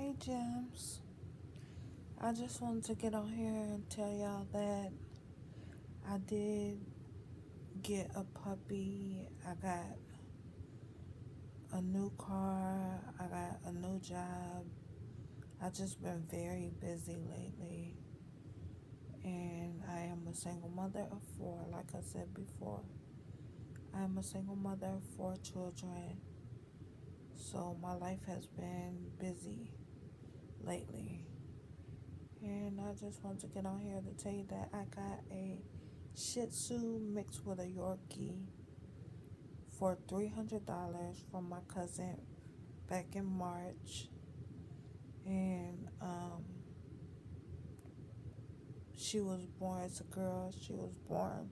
Hey, Gems. I just wanted to get on here and tell y'all that I did get a puppy. I got a new car. I got a new job. I just been very busy lately. And I am a single mother of four, like I said before. I am a single mother of four children. So my life has been busy lately. And I just want to get on here to tell you that I got a Shih Tzu mixed with a Yorkie for $300 from my cousin back in March. And she was born as a girl. She was born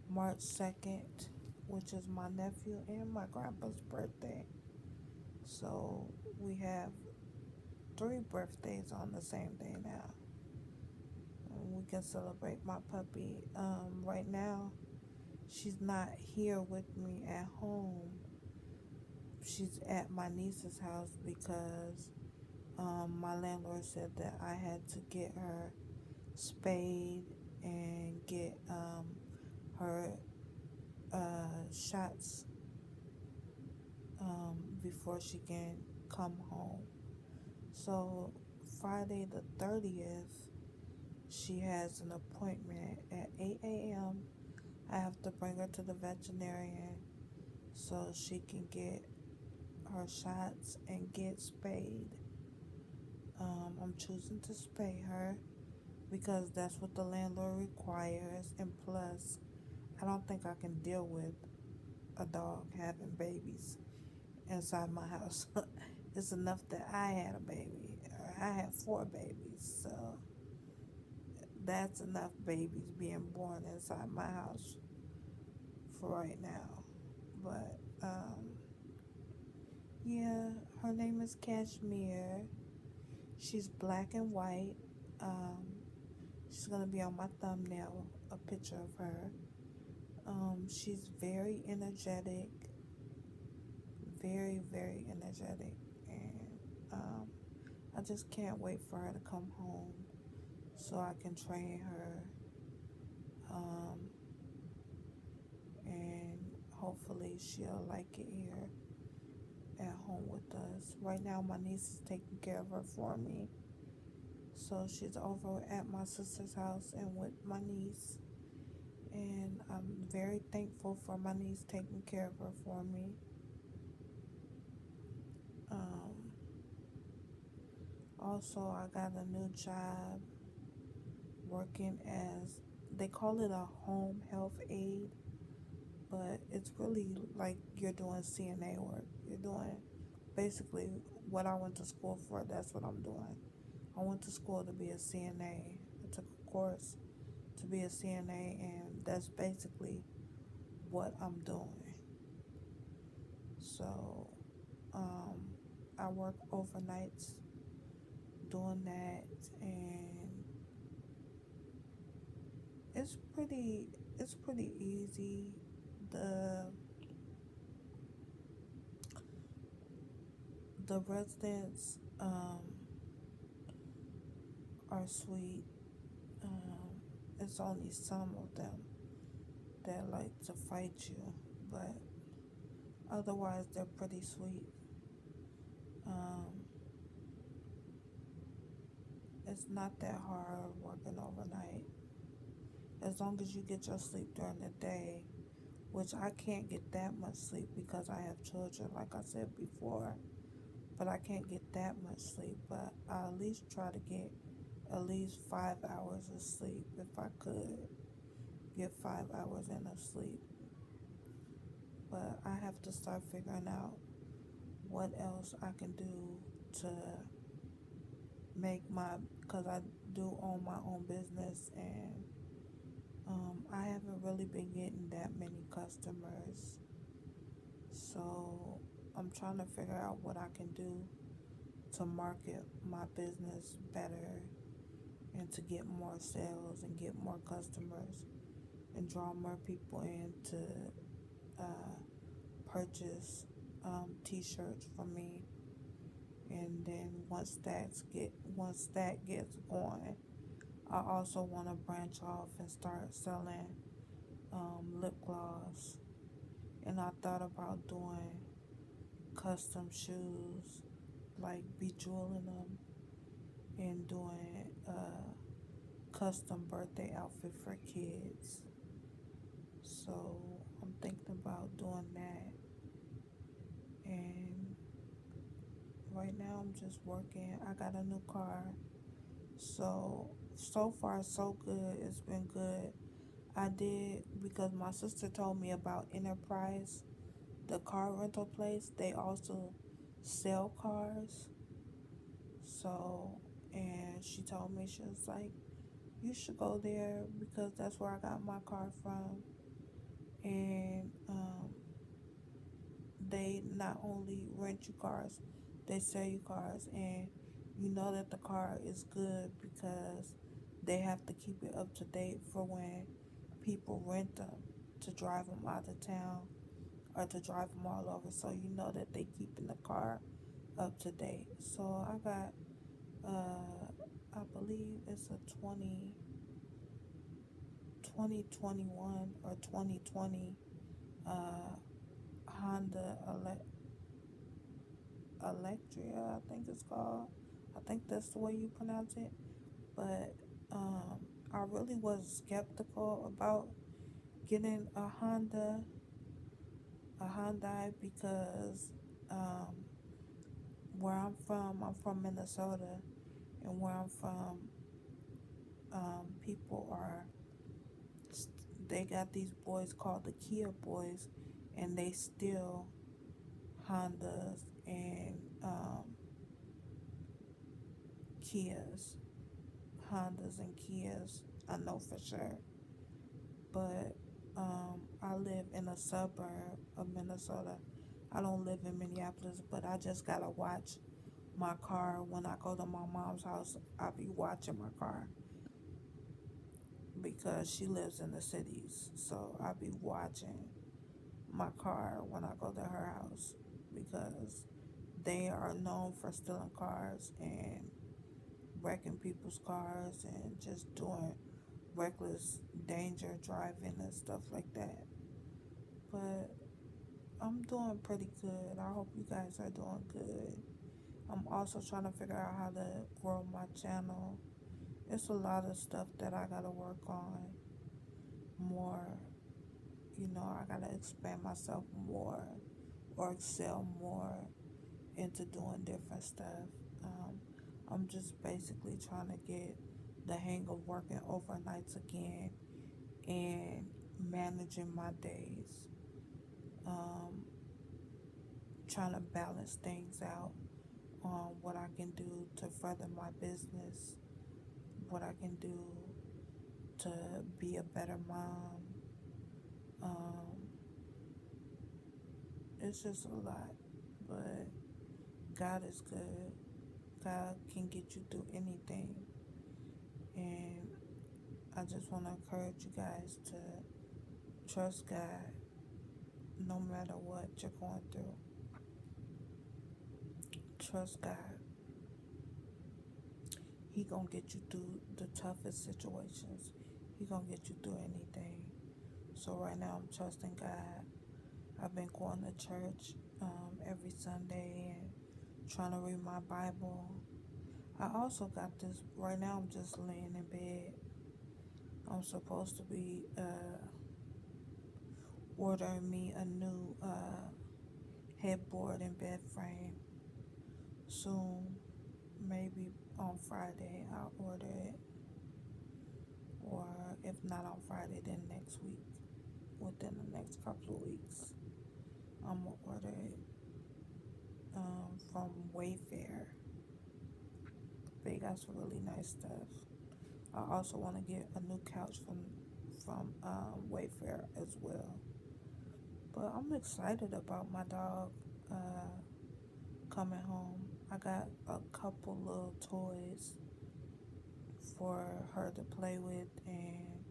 March 2nd, which is my nephew and my grandpa's birthday. So we have three birthdays on the same day now. We can celebrate my puppy. Right now, she's not here with me at home. She's at my niece's house because my landlord said that I had to get her spayed and get her shots before she can come home. So Friday the 30th, she has an appointment at 8 a.m. I have to bring her to the veterinarian so she can get her shots and get spayed. I'm choosing to spay her because that's what the landlord requires, and plus, I don't think I can deal with a dog having babies inside my house. It's enough that I had a baby. I had four babies, so that's enough babies being born inside my house for right now. But yeah, her name is Cashmere. She's black and white. Um, she's gonna be on my thumbnail, a picture of her. She's very energetic, very energetic, and I just can't wait for her to come home so I can train her, um, and hopefully she'll like it here at home with us. Right now, my niece is taking care of her for me, so she's over at my sister's house and with my niece, and I'm very thankful for my niece taking care of her for me. Um, Also, I got a new job working as, they call it a home health aide, but it's really like you're doing CNA work. You're doing basically what I went to school for. That's what I'm doing. I went to school to be a CNA. I took a course to be a CNA, and that's basically what I'm doing. So, um, I work overnights doing that, and it's pretty it's pretty easy. The the residents are sweet. It's only some of them that like to fight you, but otherwise they're pretty sweet. Um, it's not that hard working overnight as long as you get your sleep during the day, which I can't get that much sleep because I have children, like I said before. But I can't get that much sleep. But I at least try to get at least 5 hours of sleep if I could get 5 hours in of sleep. But I have to start figuring out what else I can do to make my, because I do own my own business, and I haven't really been getting that many customers. So I'm trying to figure out what I can do to market my business better and to get more sales and get more customers and draw more people in to purchase t-shirts from me And then once that gets going, I also want to branch off and start selling lip gloss. And I thought about doing custom shoes, like bejeweling them and doing a custom birthday outfit for kids. So I'm thinking about doing that. And right now I'm just working. I got a new car. So far so good. It's been good. I did because my sister told me about Enterprise, the car rental place. They also sell cars. So, and she told me, she was like, you should go there because that's where I got my car from. And they not only rent you cars, they sell you cars. And you know that the car is good because they have to keep it up to date for when people rent them to drive them out of town or to drive them all over. So you know that they keeping the car up to date. So I got, I believe it's a 2021 or 2020 uh, Honda Electria, I think it's called. I think that's the way you pronounce it. But I really was skeptical about getting a Hyundai because um, where I'm from Minnesota, and where I'm from, people are they got these boys called the Kia boys, and they steal Hondas and Kias, Hondas and Kias. I know for sure, but I live in a suburb of Minnesota. I don't live in Minneapolis, but I just gotta watch my car when I go to my mom's house. I be watching my car because she lives in the cities, so I be watching my car when I go to her house because they are known for stealing cars and wrecking people's cars and just doing reckless danger driving and stuff like that. But I'm doing pretty good. I hope you guys are doing good. I'm also trying to figure out how to grow my channel. It's a lot of stuff that I gotta work on more. You know, I gotta expand myself more or excel more into doing different stuff. Um, I'm just basically trying to get the hang of working overnights again and managing my days. Um, Trying to balance things out on what I can do to further my business, what I can do to be a better mom. Um, it's just a lot, but God is good. God can get you through anything, and I just want to encourage you guys to trust God no matter what you're going through. Trust God. He gonna get you through the toughest situations. He gonna get you through anything. So right now I'm trusting God. I've been going to church every Sunday and trying to read my Bible. I also got this. Right now I'm just laying in bed. I'm supposed to be ordering me a new headboard and bed frame soon. Maybe on Friday I'll order it, or if not on Friday, then next week. Within the next couple of weeks, I'm gonna order it from Wayfair. They got some really nice stuff. I also want to get a new couch from Wayfair as well. But I'm excited about my dog coming home. I got a couple little toys for her to play with, and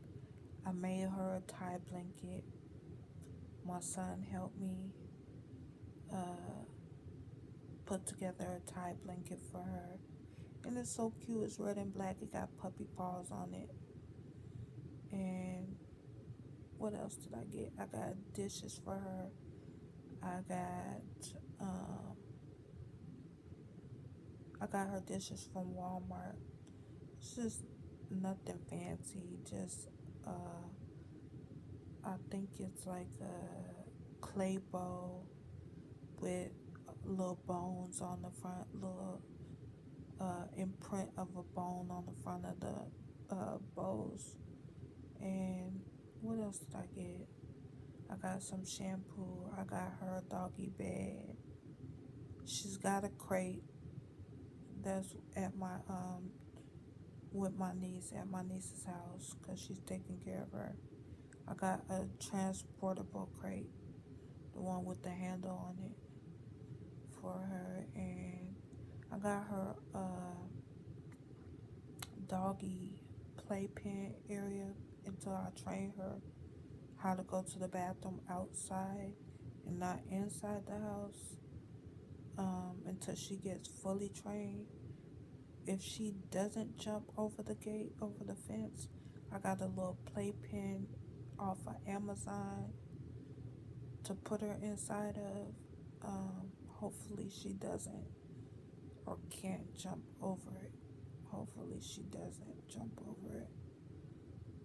I made her a tie blanket. My son helped me uh, put together a tie blanket for her. And it's so cute. It's red and black. It got puppy paws on it. And what else did I get? I got dishes for her. I got um I got her dishes from Walmart. It's just nothing fancy. Just I think it's like a clay bowl with little bones on the front, little imprint of a bone on the front of the bowls. And what else did I get? I got some shampoo. I got her a doggy bed. She's got a crate that's at my with my niece at my niece's house because she's taking care of her. I got a transportable crate, the one with the handle on it for her, and I got her a doggy playpen area until I train her how to go to the bathroom outside and not inside the house until she gets fully trained. If she doesn't jump over the gate, over the fence, I got a little playpen off of Amazon to put her inside of. Hopefully she doesn't or can't jump over it. Hopefully she doesn't jump over it.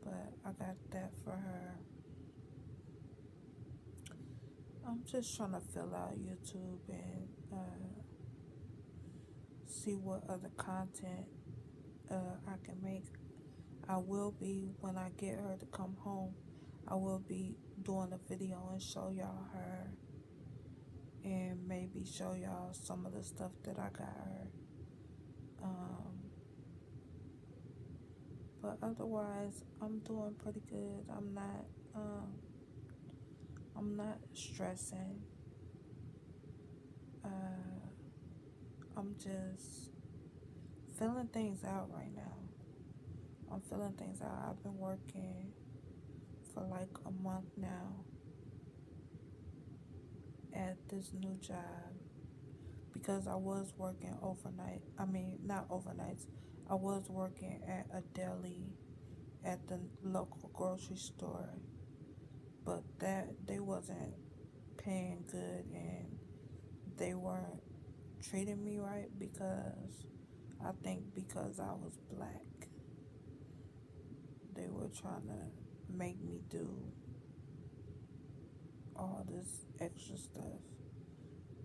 But I got that for her. I'm just trying to fill out YouTube and see what other content I can make. I will be, when I get her to come home, I will be doing a video and show y'all her and maybe show y'all some of the stuff that I got her. But otherwise, I'm doing pretty good. I'm not stressing. Uh, I'm just filling things out right now. I'm filling things out. I've been working for like a month now at this new job because I was working overnight. I mean, not overnights. I was working at a deli at the local grocery store, but that they wasn't paying good and they weren't treating me right because I think because I was black, they were trying to make me do all this extra stuff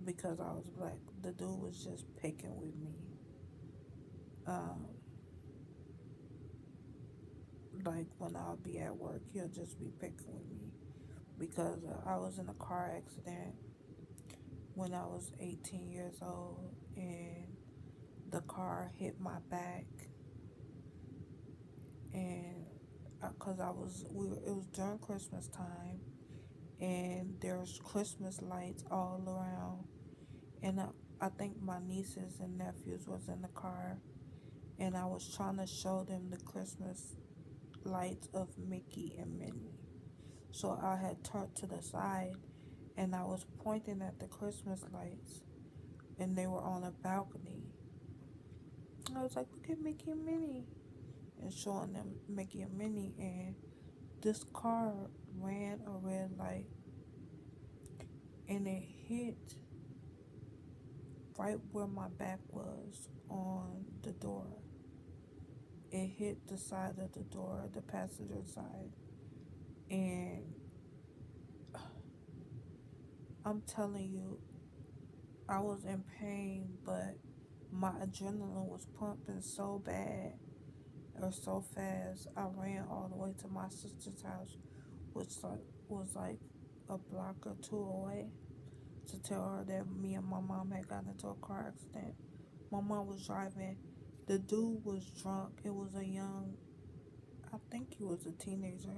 because I was black. The dude was just picking with me. Um, like when I'll be at work, he'll just be picking with me because I was in a car accident when I was 18 years old and the car hit my back and because it was during Christmas time and there's Christmas lights all around and I think my nieces and nephews was in the car and I was trying to show them the Christmas lights of Mickey and Minnie. So I had turned to the side and I was pointing at the Christmas lights and they were on a balcony. I was like, look at Mickey and Minnie and showing them Mickey and Minnie and this car ran a red light and it hit right where my back was on the door. It hit the side of the door, the passenger side. And I'm telling you, I was in pain, but my adrenaline was pumping so bad or so fast. I ran all the way to my sister's house, which was like a block or two away, to tell her that me and my mom had gotten into a car accident. My mom was driving. The dude was drunk. It was a young, I think he was a teenager,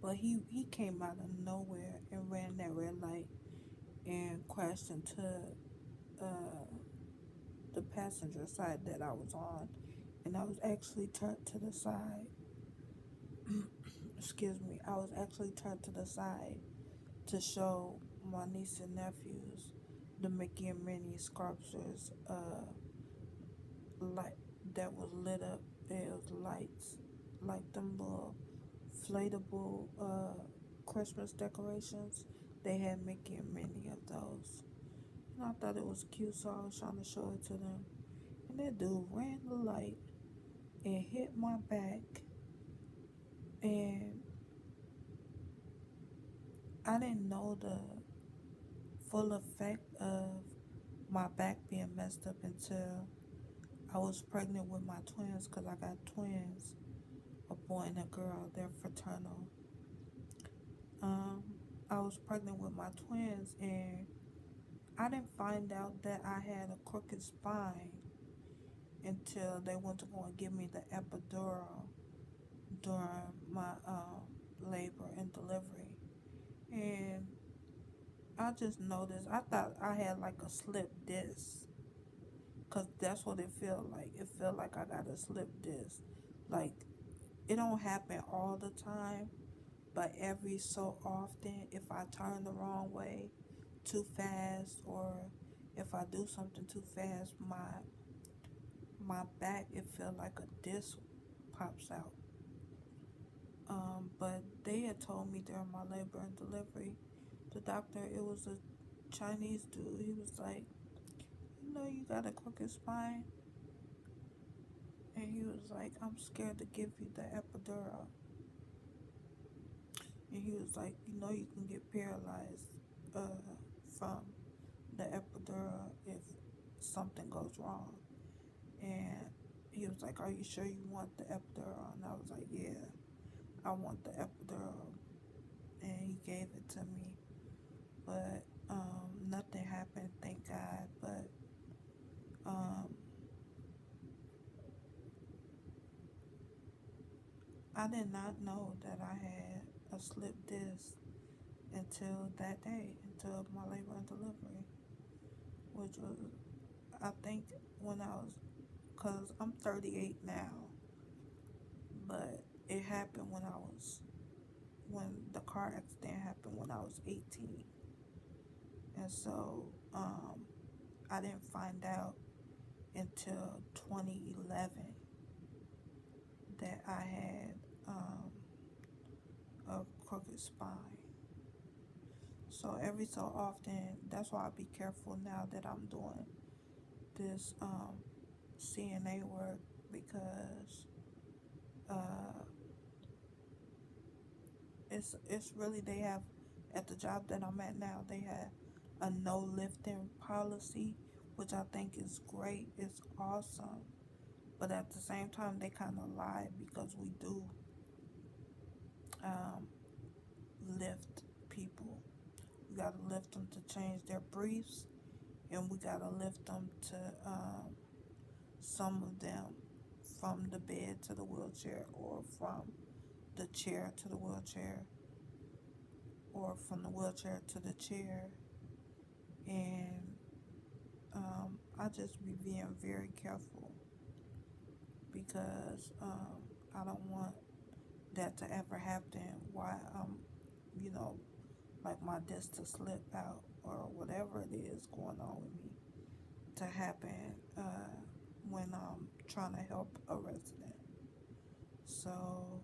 but he came out of nowhere and ran that red light and crashed into uh, the passenger side that I was on, and I was actually turned to the side. Excuse me. I was actually turned to the side to show my niece and nephews the Mickey and Minnie sculptures, light that was lit up. It was lights, like them little inflatable Christmas decorations. They had Mickey and Minnie of those. And I thought it was cute, so I was trying to show it to them. And that dude ran the light and hit my back. And I didn't know the full effect of my back being messed up until I was pregnant with my twins because I got twins, a boy and a girl. They're fraternal. Um, I was pregnant with my twins, and I didn't find out that I had a crooked spine until they went to go and give me the epidural during my labor and delivery. And I just noticed, I thought I had like a slip disc, because that's what it felt like. It felt like I got a slip disc. Like, it don't happen all the time, but every so often, if I turn the wrong way too fast, or if I do something too fast, my back, it felt like a disc pops out. But they had told me during my labor and delivery, the doctor, it was a Chinese dude. He was like, you got a crooked spine, and he was like, I'm scared to give you the epidural. And he was like, you can get paralyzed from the epidural if something goes wrong. And he was like, are you sure you want the epidural? And I was like, yeah, I want the epidural. And he gave it to me. But nothing happened, thank God. But um, I did not know that I had a slip disc until that day, until my labor and delivery, which was, I think, when I was, because I'm 38 now, but it happened when the car accident happened when I was 18. And so I didn't find out until 2011 that I had a crooked spine. So every so often, that's why I be careful now that I'm doing this CNA work, because uh, it's really, they have, at the job that I'm at now, they have a no lifting policy, which I think is great. It's awesome. But at the same time, they kind of lie, because we do um, lift people. We got to lift them to change their briefs, and we got to lift them to, some of them, from the bed to the wheelchair, or from the chair to the wheelchair, or from the wheelchair to the chair. And I just be being very careful, because I don't want that to ever happen while I'm, you know, like my disc to slip out, or whatever it is going on with me to happen when I'm trying to help a resident. So,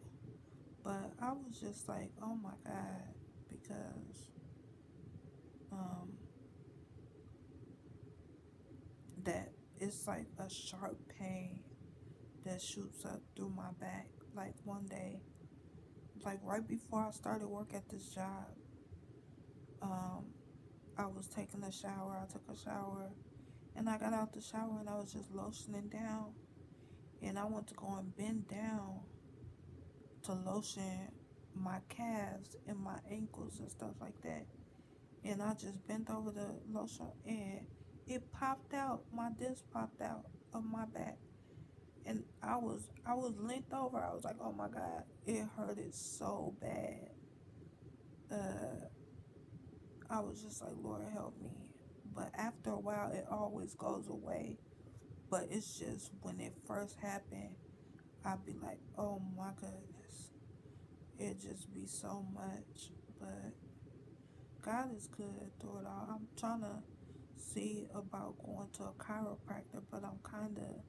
but I was just like, oh my God, because um, that it's like a sharp pain that shoots up through my back. Like one day, like right before I started work at this job, um, I was taking a shower. I took a shower, and I got out the shower, and I was just lotioning down, and I went to go and bend down to lotion my calves and my ankles and stuff like that. And I just bent over the lotion, and it popped out. My disc popped out of my back. And I was linked over. I was like, oh my God, it hurted so bad. Uh, I was just like, Lord help me. But after a while, it always goes away. But it's just when it first happened, I'd be like, oh my goodness, it just be so much. But God is good through it all. I'm trying to see about going to a chiropractor, but I'm kind of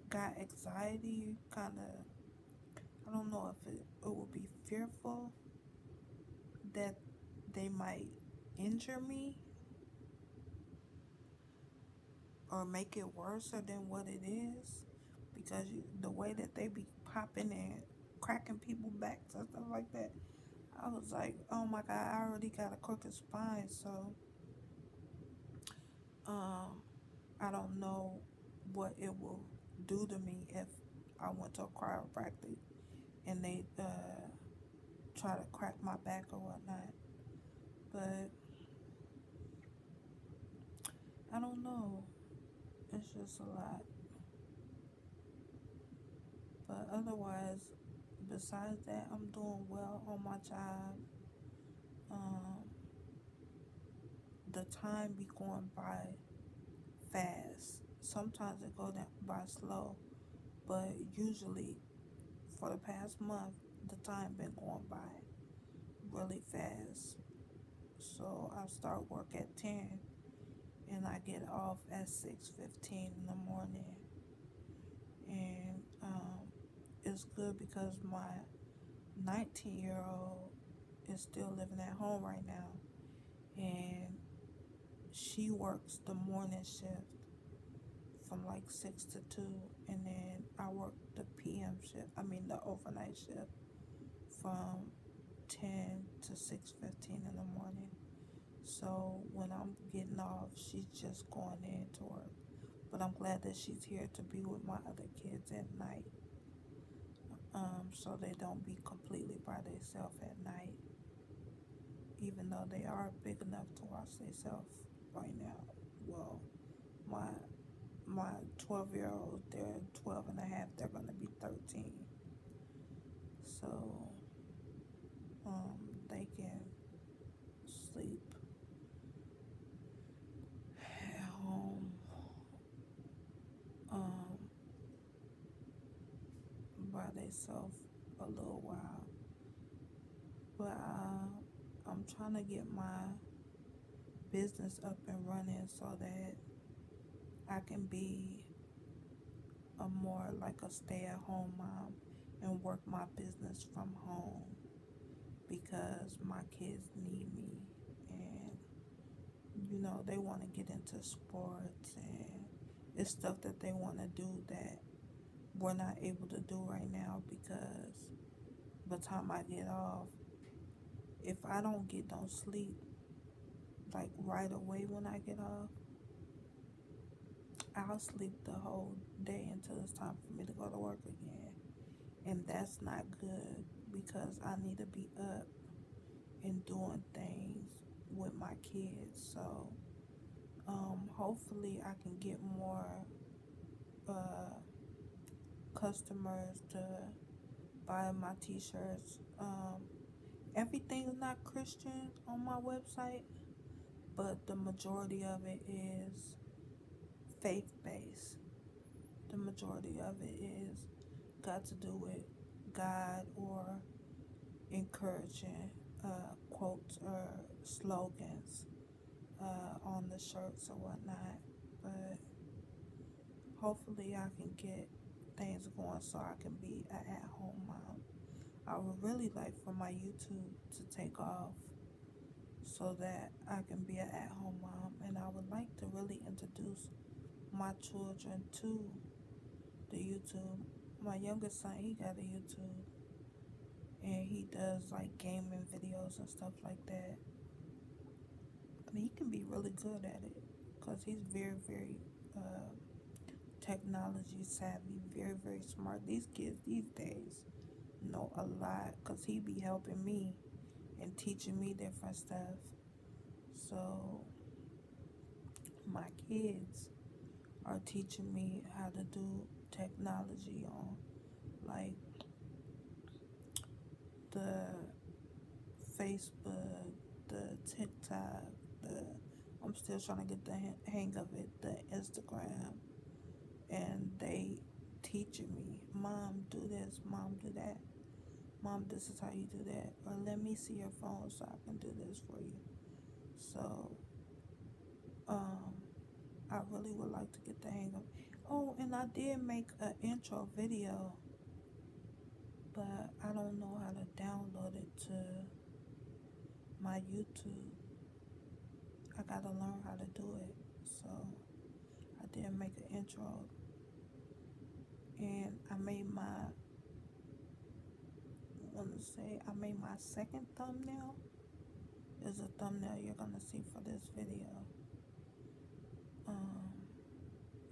got anxiety, kind of, I don't know if it will be fearful that they might injure me or make it worse than what it is, because the way that they be popping and cracking people backs and stuff like that, I was like, oh my god, I already got a crooked spine, so um, I don't know what it will do to me if I went to a chiropractor and they try to crack my back or whatnot. But I don't know. It's just a lot. But otherwise, besides that, I'm doing well on my job. Um, the time be going by fast. Sometimes it go down by slow, but usually for the past month, the time been going by really fast. So I start work at 10 and I get off at 6:15 in the morning. And it's good because my 19-year-old is still living at home right now, and she works the morning shift from like 6 to 2, and then I work the PM shift, I mean the overnight shift from 10 to 6:15 in the morning. So when I'm getting off, she's just going in to work. But I'm glad that she's here to be with my other kids at night, so they don't be completely by themselves at night, even though they are big enough to watch themselves right now. Well, my my 12-year-olds, they're 12 and a half, they're going to be 13. So they can sleep at home um, by themselves a little while. But I'm trying to get my business up and running so that I can be a more like a stay-at-home mom and work my business from home, because my kids need me, and they want to get into sports, and it's stuff that they want to do that we're not able to do right now, because by the time I get off, if I don't get no sleep like right away when I get off, I'll sleep the whole day until it's time for me to go to work again. And that's not good, because I need to be up and doing things with my kids. So hopefully I can get more uh, customers to buy my t-shirts. Everything's not Christian on my website, but the majority of it is faith-based. The majority of it is got to do with God or encouraging quotes or slogans on the shirts or whatnot. But hopefully I can get things going so I can be an at-home mom. I would really like for my YouTube to take off so that I can be an at-home mom, and I would like to really introduce my children to the YouTube. My youngest son, he got a YouTube, and he does like gaming videos and stuff like that. I mean, he can be really good at it because he's very, very technology savvy, very, very smart. These kids these days know a lot because he be helping me and teaching me different stuff. So my kids are teaching me how to do technology on like the Facebook, the TikTok, the I'm still trying to get the hang of it, the Instagram, and they teaching me, Mom, do this, Mom, do that, Mom, this is how you do that, or let me see your phone so I can do this for you. So Um, I really would like to get the hang of. Oh, and I did make an intro video, but I don't know how to download it to my YouTube. I gotta learn how to do it. So I did make an intro, and I made my. Want to say I made my second thumbnail. Is a thumbnail you're gonna see for this video. Um,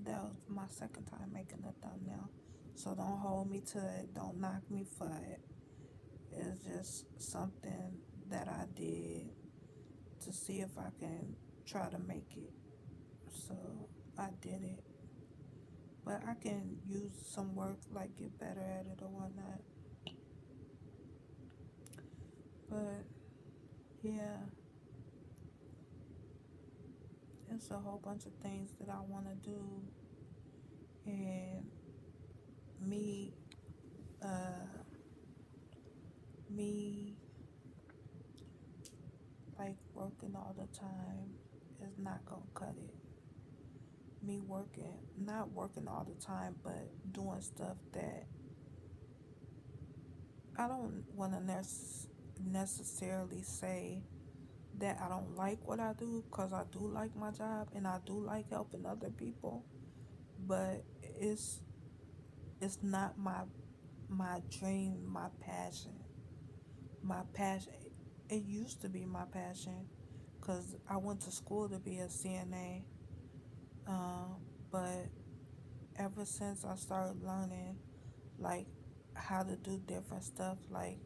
that was my second time making a thumbnail. So don't hold me to it. Don't knock me for it. It's just something that I did to see if I can try to make it. So I did it. But I can use some work, like get better at it or whatnot. But yeah, it's a whole bunch of things that I want to do. And me, uh, me like working all the time is not gonna cut it. Me working, not working all the time, but doing stuff that I don't want to necessarily say that I don't like what I do, because I do like my job and I do like helping other people, but it's not my dream, my passion. My passion, it used to be my passion because I went to school to be a CNA, but ever since I started learning like how to do different stuff, like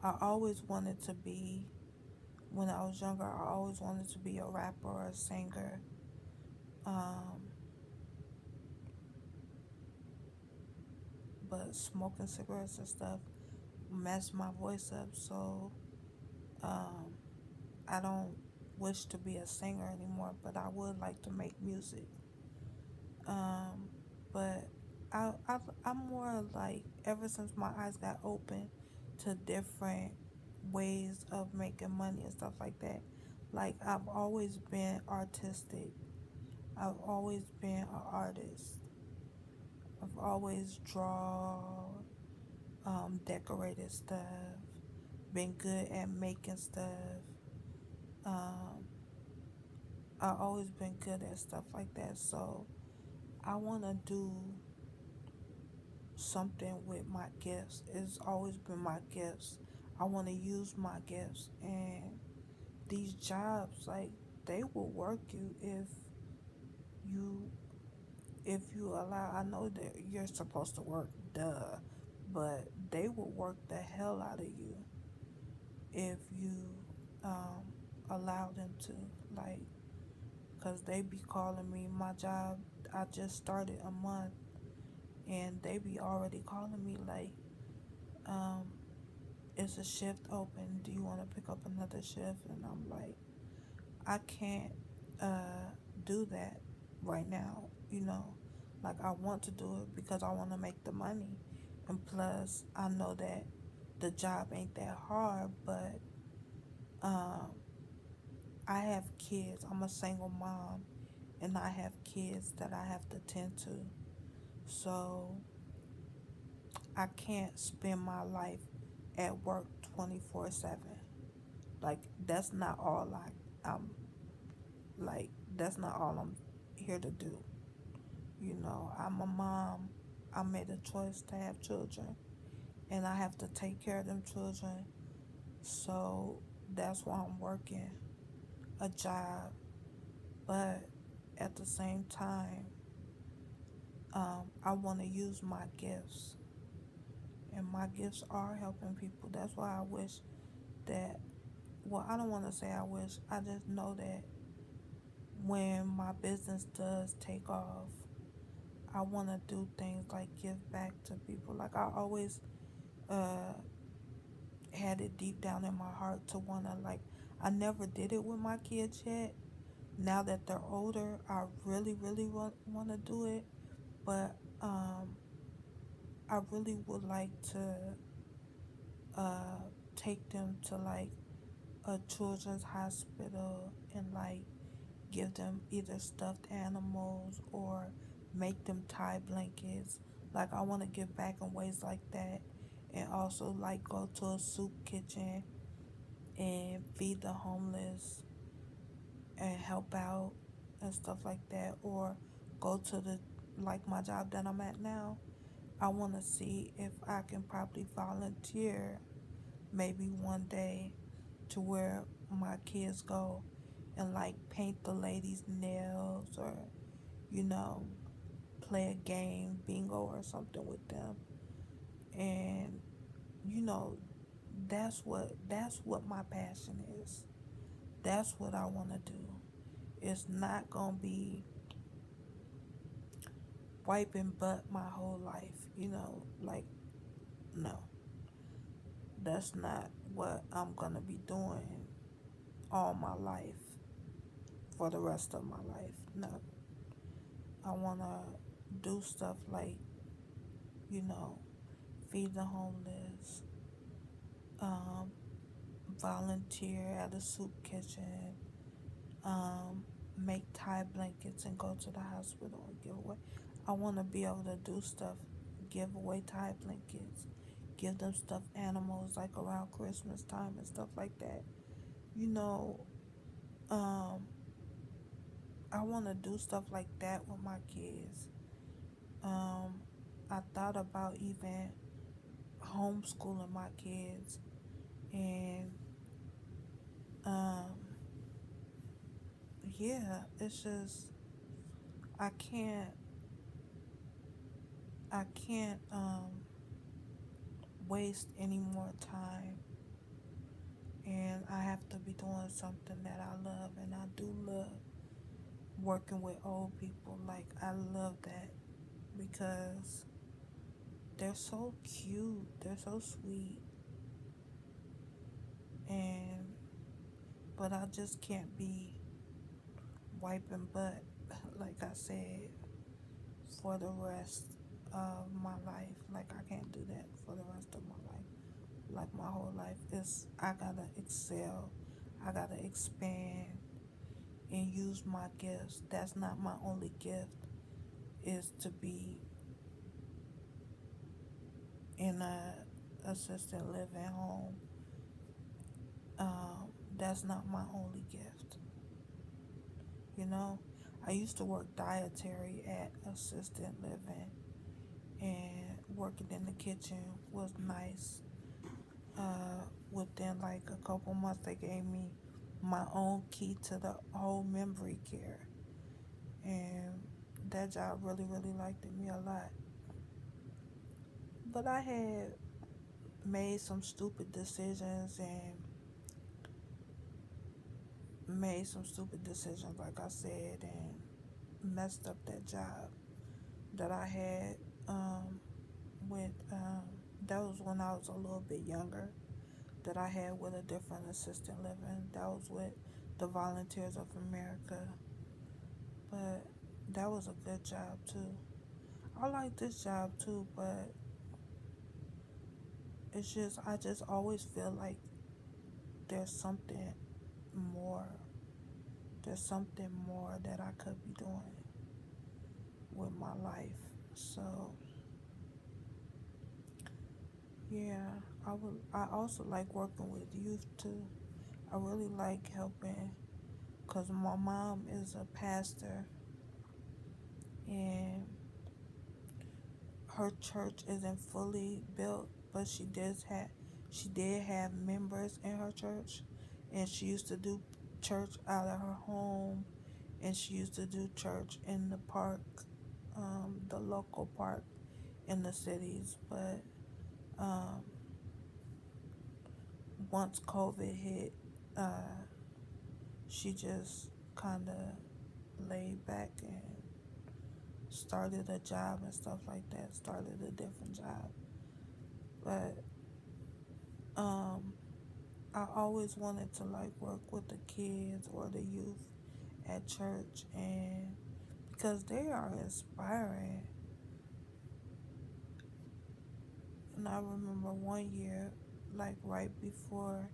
I always wanted to be, when I was younger, I always wanted to be a rapper or a singer. Um, but smoking cigarettes and stuff messed my voice up, so um, I don't wish to be a singer anymore, but I would like to make music. Um, but I'm more like, ever since my eyes got open to different ways of making money and stuff like that, like I've always been artistic. I've always been an artist. I've always drawn, decorated stuff, been good at making stuff. Um, I've always been good at stuff like that. So I want to do something with my gifts. It's always been my gifts. I want to use my gifts, and these jobs, like, they will work you you you allow. I know that you're supposed to work, duh, but they will work the hell out of you if you um, allow them to. Like, cause they be calling me. My job, I just started a month, and they be already calling me like, um, it's a shift open. Do you want to pick up another shift? And I'm like, I can't uh, do that right now. You know, like, I want to do it because I want to make the money, and plus I know that the job ain't that hard. But um, I have kids. I'm a single mom, and I have kids that I have to tend to. So I can't spend my life at work 24/7. Like, that's not all I'm like that's not all I'm here to do. You know, I'm a mom. I made a choice to have children, and I have to take care of them children. So that's why I'm working a job. But at the same time, I want to use my gifts, and my gifts are helping people. That's why I wish that, well, I don't want to say I wish, I just know that when my business does take off, I want to do things like give back to people. Like, I always uh, had it deep down in my heart to want to, like, I never did it with my kids yet. Now that they're older, I really, really want to do it. But I really would like to uh, take them to, like, a children's hospital and, like, give them either stuffed animals or make them tie blankets. Like I want to give back in ways like that, and also like go to a soup kitchen and feed the homeless and help out and stuff like that, or go to the like my job that I'm at now. I want to see if I can probably volunteer maybe one day to where my kids go and like paint the ladies' nails or you know play a game bingo or something with them. And you know that's what my passion is. That's what I want to do. It's not gonna be wiping butt my whole life, like no, that's not what I'm gonna be doing all my life for the rest of my life. No, I wanna do stuff like, you know, feed the homeless, um, volunteer at a soup kitchen, make Thai blankets and go to the hospital and give away. I want to be able to do stuff, give away Thai blankets, give them stuffed animals like around Christmas time and stuff like that. You know, um, I want to do stuff like that with my kids. Um, I thought about even homeschooling my kids, and um, yeah, it's just I can't I can't waste any more time, and I have to be doing something that I love, and I do love working with old people. Like I love that because they're so cute, they're so sweet, and but I just can't be wiping butt like I said for the rest of my life. Like I can't do that for the rest of my life. Like my whole life is I gotta excel, I gotta expand and use my gifts. That's not my only gift, is to be in a assisted living home. That's not my only gift. You know, I used to work dietary at assisted living, and working in the kitchen was nice. Within like a couple months, they gave me my own key to the whole memory care, and that job really liked me a lot. But I had made some stupid decisions and like I said, and messed up that job that I had with that was when I was a little bit younger, that I had with a different assisted living. That was with the Volunteers of America. But that was a good job too. I like this job too, but it's just I just always feel like there's something more. There's something more that I could be doing with my life. So yeah, I also like working with youth too. I really like helping because my mom is a pastor, and her church isn't fully built, but she did have members in her church, and she used to do church out of her home, and she used to do church in the park, the local park in the cities. But um, once COVID hit, uh, she just kind of laid back and started a job and stuff like that. Started a different job, but um, I always wanted to like work with the kids or the youth at church, and because they are inspiring. And I remember one year, like right before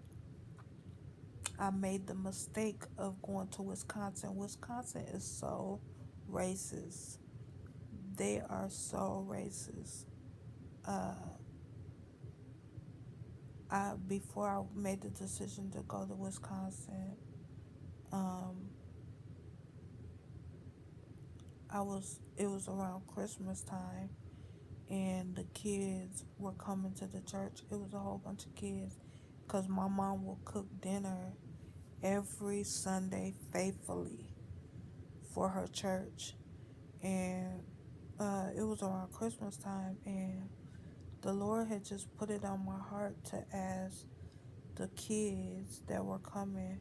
I made the mistake of going to Wisconsin. Wisconsin is so racist. They are so racist. Uh, before I made the decision to go to Wisconsin, um, it was around Christmas time, and the kids were coming to the church. It was a whole bunch of kids, cause my mom will cook dinner every Sunday faithfully for her church, and it was around Christmas time, and the Lord had just put it on my heart to ask the kids that were coming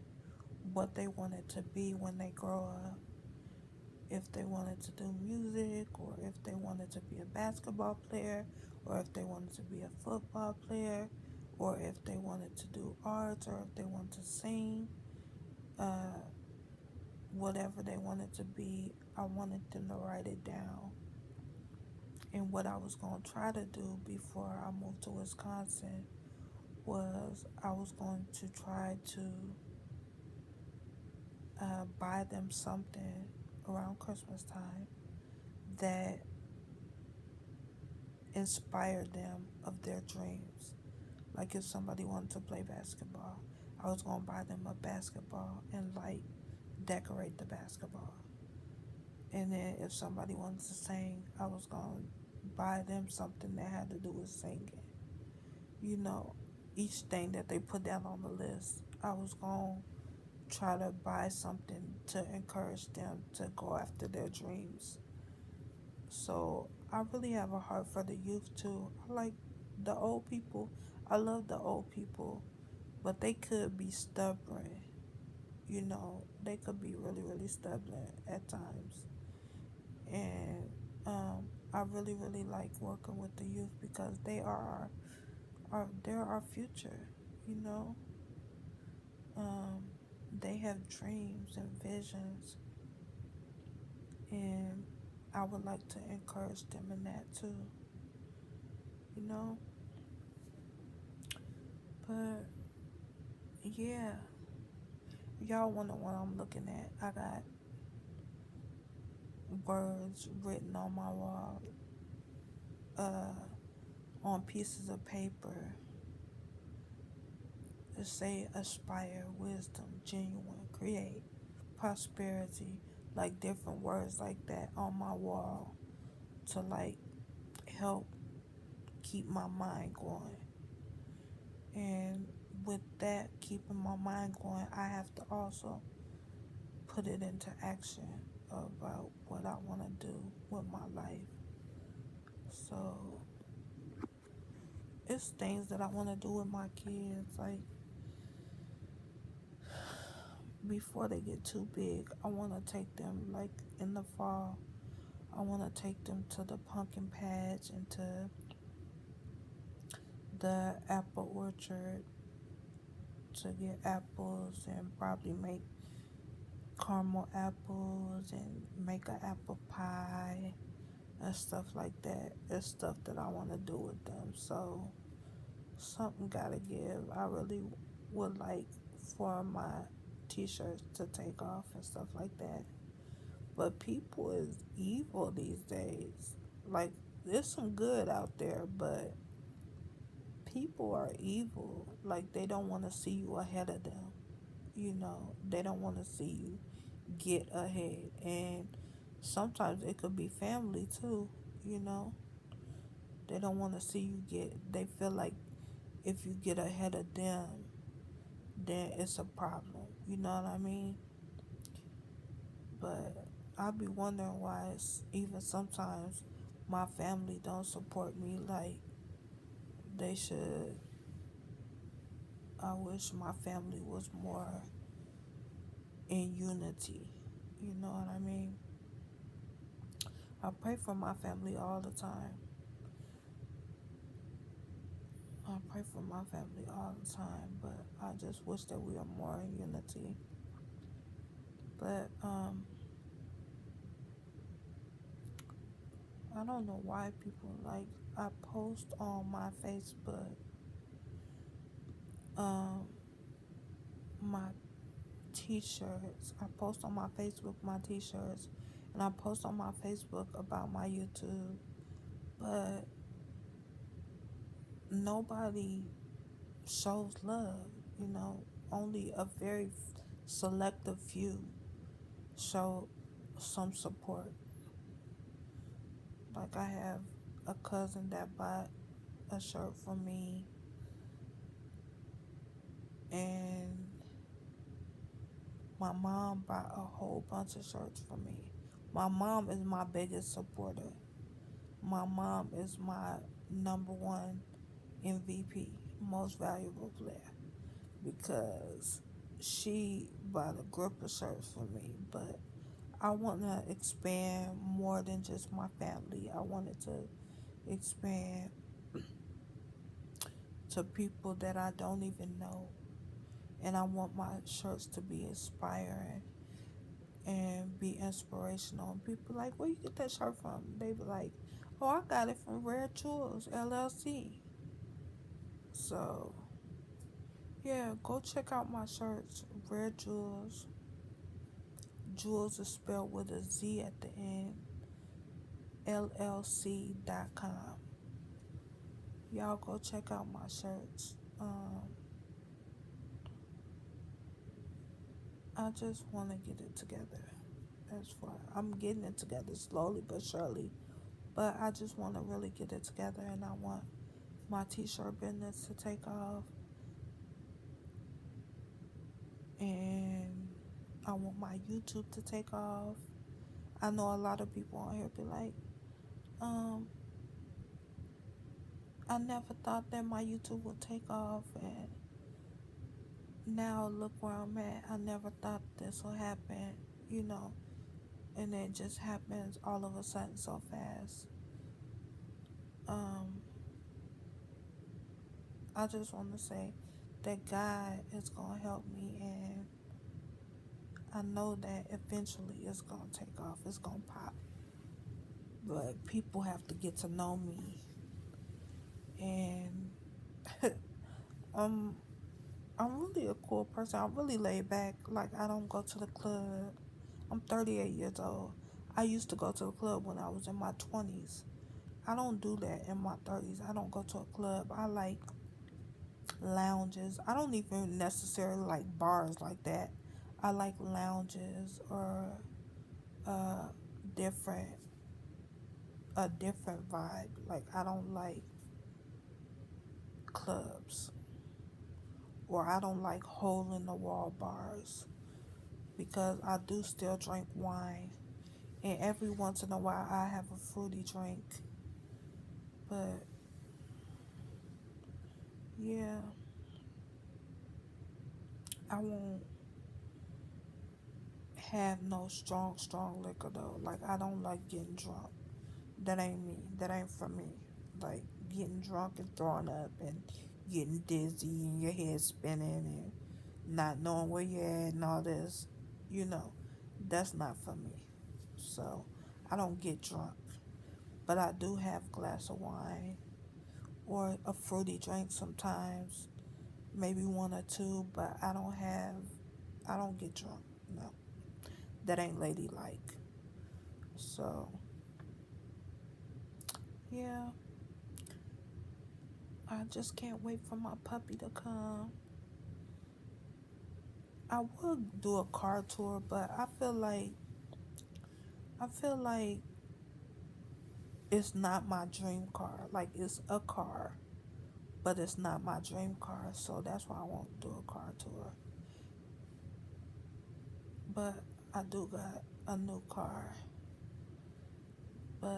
what they wanted to be when they grow up. If they wanted to do music, or if they wanted to be a basketball player, or if they wanted to be a football player, or if they wanted to do arts, or if they wanted to sing, uh, whatever they wanted to be, I wanted them to write it down. And what I was going to try to do before I moved to Wisconsin was I was going to try to buy them something around Christmas time that inspired them of their dreams. Like if somebody wanted to play basketball, I was going to buy them a basketball and like decorate the basketball. And then if somebody wanted to sing, I was going to buy them something that had to do with singing. You know, each thing that they put down on the list, I was going to try to buy something to encourage them to go after their dreams. So I really have a heart for the youth too. I like the old people. I love the old people, but they could be stubborn. You know, they could be really, really stubborn at times. And I really, really like working with the youth because they are they're our future. You know, um, they have dreams and visions, and I would like to encourage them in that too. You know, but yeah, y'all wonder what I'm looking at. I got words written on my wall, uh, on pieces of paper that say aspire, wisdom, genuine, create, prosperity, like different words like that on my wall to like help keep my mind going. And with that keeping my mind going, I have to also put it into action about what I want to do with my life. So it's things that I want to do with my kids. Like before they get too big, I want to take them like in the fall. I want to take them to the pumpkin patch and to the apple orchard to get apples and probably make caramel apples and make an apple pie and stuff like that. It's stuff that I want to do with them. So something gotta give. I really would like for my t-shirts to take off and stuff like that. But people is evil these days. Like there's some good out there, but people are evil. Like they don't want to see you ahead of them. You know, they don't want to see you get ahead. And sometimes it could be family too, you know. They don't want to see you get, they feel like if you get ahead of them, then it's a problem. You know what I mean? But I be wondering why it's even sometimes my family don't support me like they should. I wish my family was more in unity. You know what I mean? I pray for my family all the time. I pray for my family all the time, but I just wish that we are more in unity. But I don't know why people like I post on my Facebook um my t-shirts. I post on my Facebook my t-shirts, and I post on my Facebook about my YouTube, but nobody shows love, you know. Only a very selective few show some support. Like I have a cousin that bought a shirt for me, and my mom bought a whole bunch of shirts for me. My mom is my biggest supporter. My mom is my number one MVP, most valuable player, because she bought a grip of shirts for me. But I want to expand more than just my family. I wanted to expand to people that I don't even know. And I want my shirts to be inspiring and be inspirational. And people like, where you get that shirt from? They be like, oh, I got it from Rare Jewels LLC. So yeah, go check out my shirts. Rare Jewels. Jewels is spelled with a Z at the end. LLC.com. Y'all go check out my shirts. I just want to get it together. That's why I'm getting it together slowly but surely. But I just want to really get it together, and I want my t-shirt business to take off, and I want my YouTube to take off. I know a lot of people on here be like, um, I never thought that my YouTube would take off, and now look where I'm at. I never thought this would happen, you know, and it just happens all of a sudden so fast. Um, I just want to say that God is going to help me, and I know that eventually it's going to take off. It's going to pop. But people have to get to know me, and um, I'm really a cool person. I'm really laid back. Like, I don't go to the club. I'm 38 years old. I used to go to the club when I was in my 20s. I don't do that in my 30s. I don't go to a club. I like lounges. I don't even necessarily like bars like that. I like lounges or uh different a different vibe. Like I don't like clubs, or I don't like hole in the wall bars, because I do still drink wine, and every once in a while I have a fruity drink. But yeah, I won't have no strong liquor though. Like I don't like getting drunk. That ain't me. That ain't for me. Like getting drunk and throwing up and getting dizzy and your head spinning and not knowing where you're at and all this, you know, that's not for me. So I don't get drunk, but I do have a glass of wine or a fruity drink sometimes, maybe one or two, but I don't get drunk. No, that ain't ladylike. So yeah, I just can't wait for my puppy to come. I would do a car tour, but I feel like it's not my dream car. Like it's a car, but it's not my dream car, so that's why I won't do a car tour. But I do got a new car, but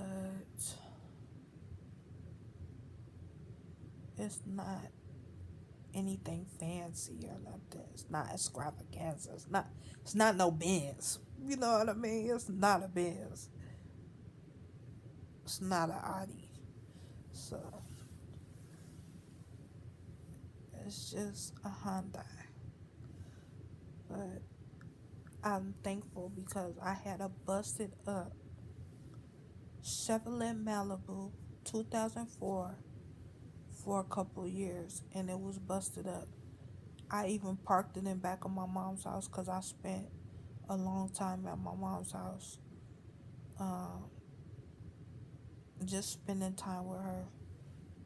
it's not anything fancy or nothing. It's not extravaganza. It's not no Benz. You know what I mean? It's not a Benz. It's not an Audi. So it's just a Hyundai. But I'm thankful because I had a busted up Chevrolet Malibu 2004 for a couple years, and it was busted up. I even parked it in back of my mom's house because I spent a long time at my mom's house, um, just spending time with her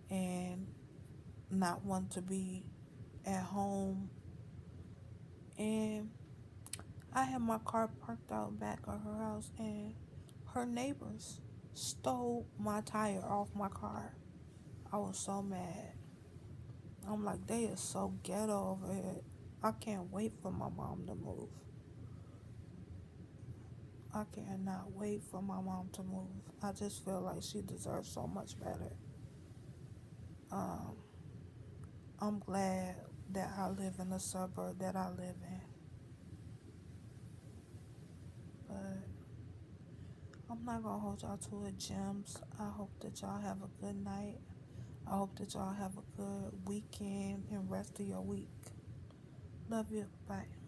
and not want to be at home. And I had my car parked out back of her house, and her neighbors stole my tire off my car. I was so mad. I'm like, they is so ghetto over here. I can't wait for my mom to move. I cannot wait for my mom to move. I just feel like she deserves so much better. Um, I'm glad that I live in the suburb that I live in. But I'm not gonna hold y'all to it, gems. I hope that y'all have a good night. I hope that y'all have a good weekend and rest of your week. Love you. Bye.